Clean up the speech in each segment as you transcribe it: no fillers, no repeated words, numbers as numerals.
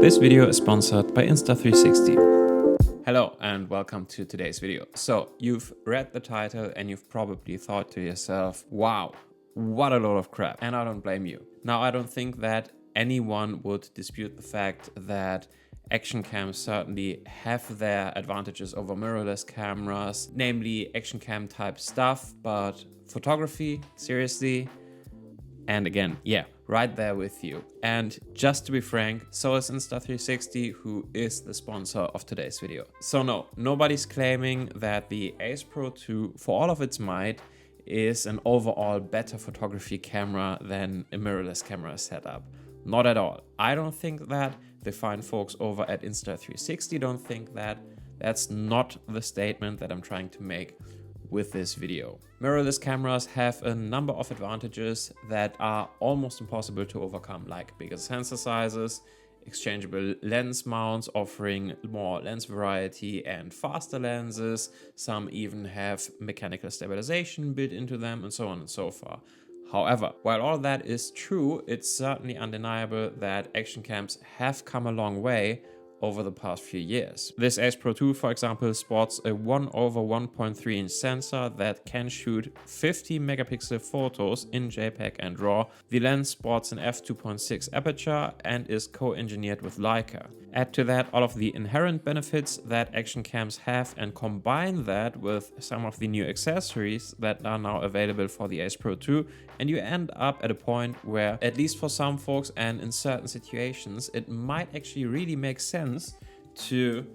This video is sponsored by Insta360. Hello and welcome to today's video. So you've read the title and you've probably thought to yourself, wow, what a load of crap. And I don't blame you. Now, I don't think that anyone would dispute the fact that action cams certainly have their advantages over mirrorless cameras, namely action cam type stuff, but photography, seriously? And again, yeah, right there with you. And just to be frank, so is Insta360, who is the sponsor of today's video. So no, nobody's claiming that the Ace Pro 2, for all of its might, is an overall better photography camera than a mirrorless camera setup. Not at all. I don't think that. The fine folks over at Insta360 don't think that. That's not the statement that I'm trying to make with this video. Mirrorless cameras have a number of advantages that are almost impossible to overcome, like bigger sensor sizes, exchangeable lens mounts offering more lens variety and faster lenses. Some even have mechanical stabilization built into them, and so on and so forth. However, while all that is true, it's certainly undeniable that action cams have come a long way over the past few years. This Ace Pro 2, for example, sports a 1/1.3 inch sensor that can shoot 50 megapixel photos in JPEG and RAW. The lens sports an f2.6 aperture and is co-engineered with Leica. Add to that all of the inherent benefits that action cams have and combine that with some of the new accessories that are now available for the Ace Pro 2, and you end up at a point where, at least for some folks and in certain situations, it might actually really make sense to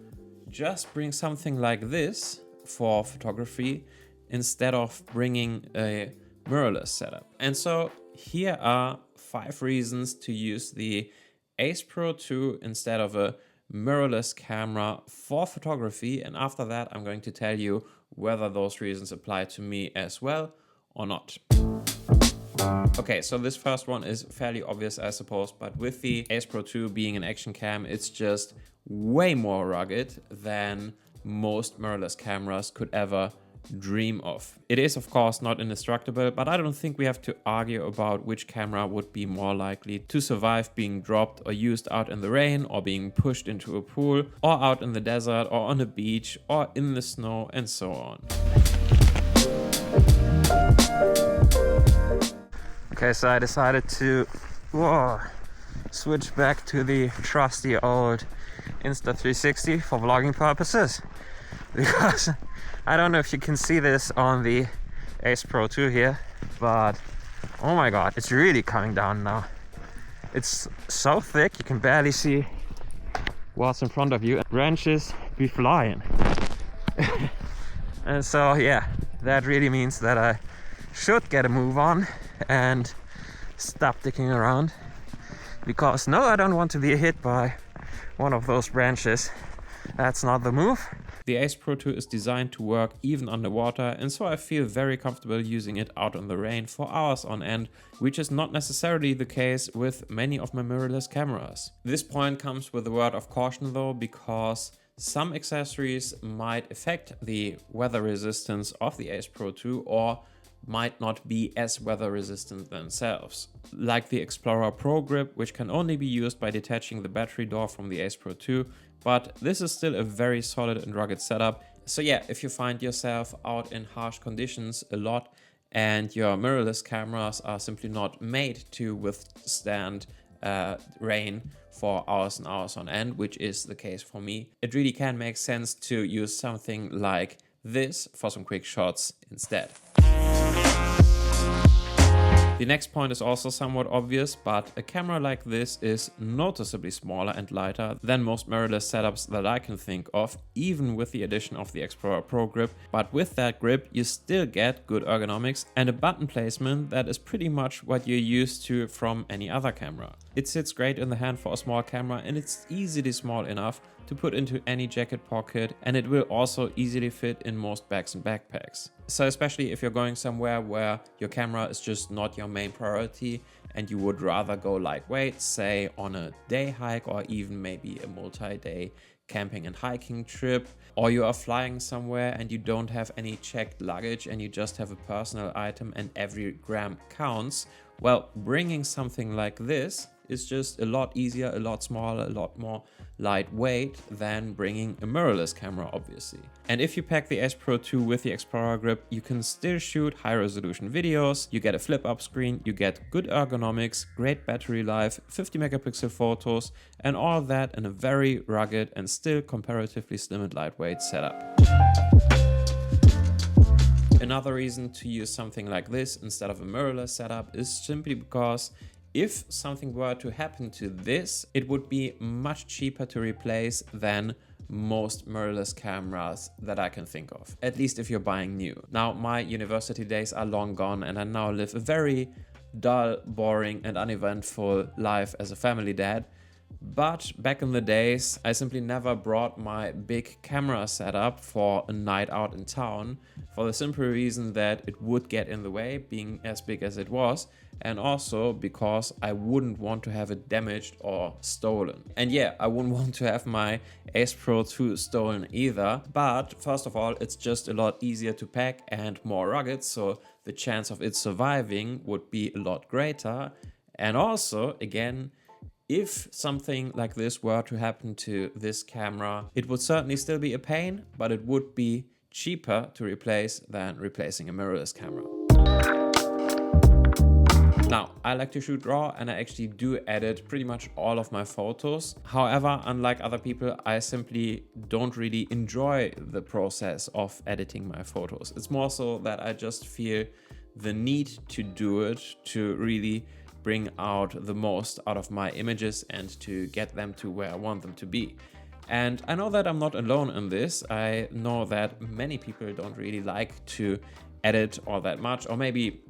just bring something like this for photography instead of bringing a mirrorless setup. And so here are 5 reasons to use the Ace Pro 2 instead of a mirrorless camera for photography, and after that I'm going to tell you whether those reasons apply to me as well or not. Okay, so this first one is fairly obvious, I suppose, but with the Ace Pro 2 being an action cam, it's just way more rugged than most mirrorless cameras could ever dream of. It is, of course, not indestructible, but I don't think we have to argue about which camera would be more likely to survive being dropped or used out in the rain, or being pushed into a pool, or out in the desert, or on a beach, or in the snow, and so on. Okay, so I decided to switch back to the trusty old Insta360 for vlogging purposes, because I don't know if you can see this on the Ace Pro 2 here, but oh my god, it's really coming down now. It's so thick you can barely see what's in front of you. Branches be flying. And so yeah, that really means that I should get a move on and stop dicking around, because no, I don't want to be hit by one of those branches. That's not the move. The Ace Pro 2 is designed to work even underwater, and so I feel very comfortable using it out in the rain for hours on end, which is not necessarily the case with many of my mirrorless cameras. This point comes with a word of caution though, because some accessories might affect the weather resistance of the Ace Pro 2 or might not be as weather resistant themselves, like the Explorer Pro Grip, which can only be used by detaching the battery door from the Ace Pro 2, but this is still a very solid and rugged setup. So yeah, if you find yourself out in harsh conditions a lot and your mirrorless cameras are simply not made to withstand rain for hours and hours on end, which is the case for me, it really can make sense to use something like this for some quick shots instead. The next point is also somewhat obvious, but a camera like this is noticeably smaller and lighter than most mirrorless setups that I can think of, even with the addition of the Explorer Pro Grip. But with that grip, you still get good ergonomics and a button placement that is pretty much what you're used to from any other camera. It sits great in the hand for a small camera, and it's easily small enough to put into any jacket pocket, and it will also easily fit in most bags and backpacks. So especially if you're going somewhere where your camera is just not your main priority and you would rather go lightweight, say on a day hike or even maybe a multi-day camping and hiking trip, or you are flying somewhere and you don't have any checked luggage and you just have a personal item and every gram counts, well, bringing something like this is just a lot easier, a lot smaller, a lot more lightweight than bringing a mirrorless camera, obviously. And if you pack the Ace Pro 2 with the Explorer grip, you can still shoot high resolution videos, you get a flip up screen, you get good ergonomics, great battery life, 50 megapixel photos, and all of that in a very rugged and still comparatively slim and lightweight setup. Another reason to use something like this instead of a mirrorless setup is simply because if something were to happen to this, it would be much cheaper to replace than most mirrorless cameras that I can think of, at least if you're buying new. Now, my university days are long gone and I now live a very dull, boring and uneventful life as a family dad. But back in the days, I simply never brought my big camera setup for a night out in town for the simple reason that it would get in the way, being as big as it was, and also because I wouldn't want to have it damaged or stolen. And yeah, I wouldn't want to have my Ace Pro 2 stolen either, but first of all, it's just a lot easier to pack and more rugged, so the chance of it surviving would be a lot greater. And also, again, if something like this were to happen to this camera, it would certainly still be a pain, but it would be cheaper to replace than replacing a mirrorless camera. Now, I like to shoot RAW and I actually do edit pretty much all of my photos. However, unlike other people, I simply don't really enjoy the process of editing my photos. It's more so that I just feel the need to do it to really bring out the most out of my images and to get them to where I want them to be. And I know that I'm not alone in this. I know that many people don't really like to edit all that much, or maybe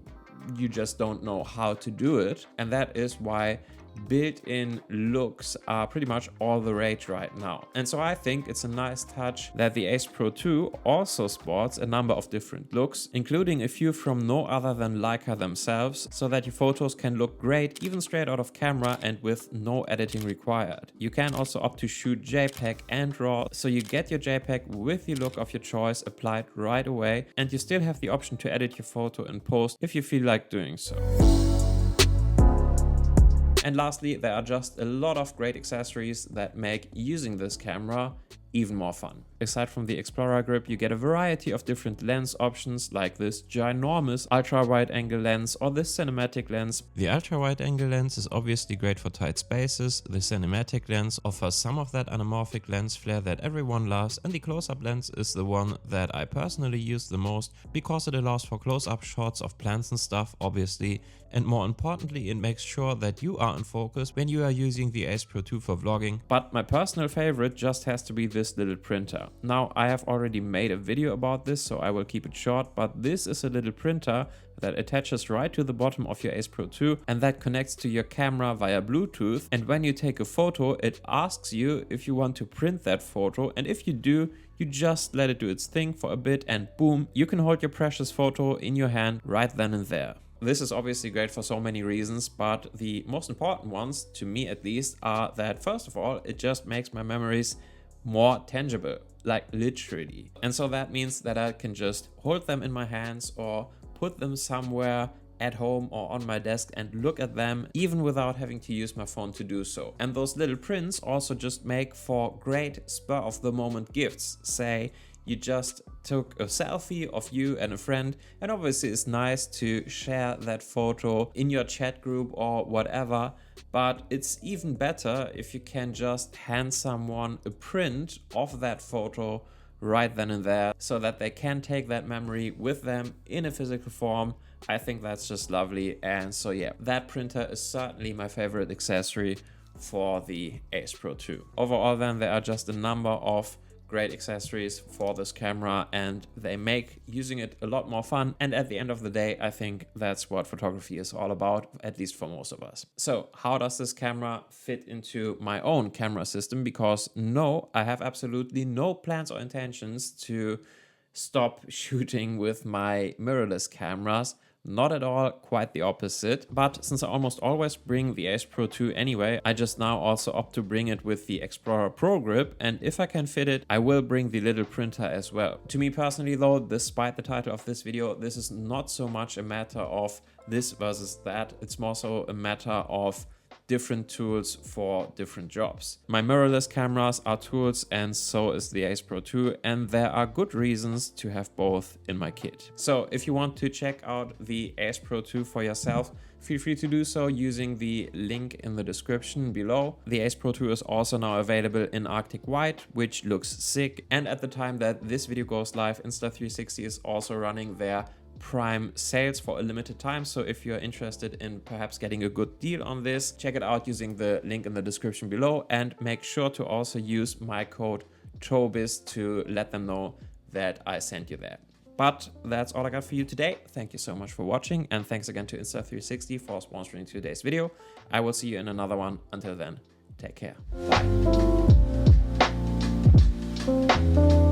you just don't know how to do it. And that is why built-in looks are pretty much all the rage right now. And so I think it's a nice touch that the Ace Pro 2 also sports a number of different looks, including a few from no other than Leica themselves, so that your photos can look great even straight out of camera and with no editing required. You can also opt to shoot JPEG and RAW, so you get your JPEG with the look of your choice applied right away, and you still have the option to edit your photo in post if you feel like doing so. And lastly, there are just a lot of great accessories that make using this camera even more fun. Aside from the Explorer grip, you get a variety of different lens options like this ginormous ultra-wide angle lens or this cinematic lens. The ultra-wide angle lens is obviously great for tight spaces, the cinematic lens offers some of that anamorphic lens flare that everyone loves, and the close-up lens is the one that I personally use the most because it allows for close-up shots of plants and stuff, obviously, and more importantly, it makes sure that you are in focus when you are using the Ace Pro 2 for vlogging. But my personal favorite just has to be this little printer. Now, I have already made a video about this, so I will keep it short, but this is a little printer that attaches right to the bottom of your Ace Pro 2 and that connects to your camera via Bluetooth. And when you take a photo, it asks you if you want to print that photo, and if you do, you just let it do its thing for a bit and boom, you can hold your precious photo in your hand right then and there. This is obviously great for so many reasons, but the most important ones, to me at least, are that first of all, it just makes my memories more tangible, like literally. And so that means that I can just hold them in my hands or put them somewhere at home or on my desk and look at them even without having to use my phone to do so. And those little prints also just make for great spur of the moment gifts. Say you just took a selfie of you and a friend, and obviously it's nice to share that photo in your chat group or whatever, but it's even better if you can just hand someone a print of that photo right then and there so that they can take that memory with them in a physical form. I think that's just lovely. And so yeah, that printer is certainly my favorite accessory for the Ace Pro 2. Overall then, there are just a number of great accessories for this camera and they make using it a lot more fun. And at the end of the day, I think that's what photography is all about, at least for most of us. So how does this camera fit into my own camera system? Because no, I have absolutely no plans or intentions to stop shooting with my mirrorless cameras. Not at all, quite the opposite. But since I almost always bring the Ace Pro 2 anyway, I just now also opt to bring it with the Explorer Pro grip, and if I can fit it, I will bring the little printer as well. To me personally though, despite the title of this video, this is not so much a matter of this versus that, it's more so a matter of different tools for different jobs. My mirrorless cameras are tools, and so is the Ace Pro 2, and there are good reasons to have both in my kit. So if you want to check out the Ace Pro 2 for yourself, feel free to do so using the link in the description below. The Ace Pro 2 is also now available in Arctic White, which looks sick. And at the time that this video goes live, Insta360 is also running their Prime sales for a limited time. So if you're interested in perhaps getting a good deal on this, check it out using the link in the description below, and make sure to also use my code TOBIS to let them know that I sent you there. But that's all I got for you today. Thank you so much for watching, and thanks again to Insta360 for sponsoring today's video. I will see you in another one. Until then, take care. Bye.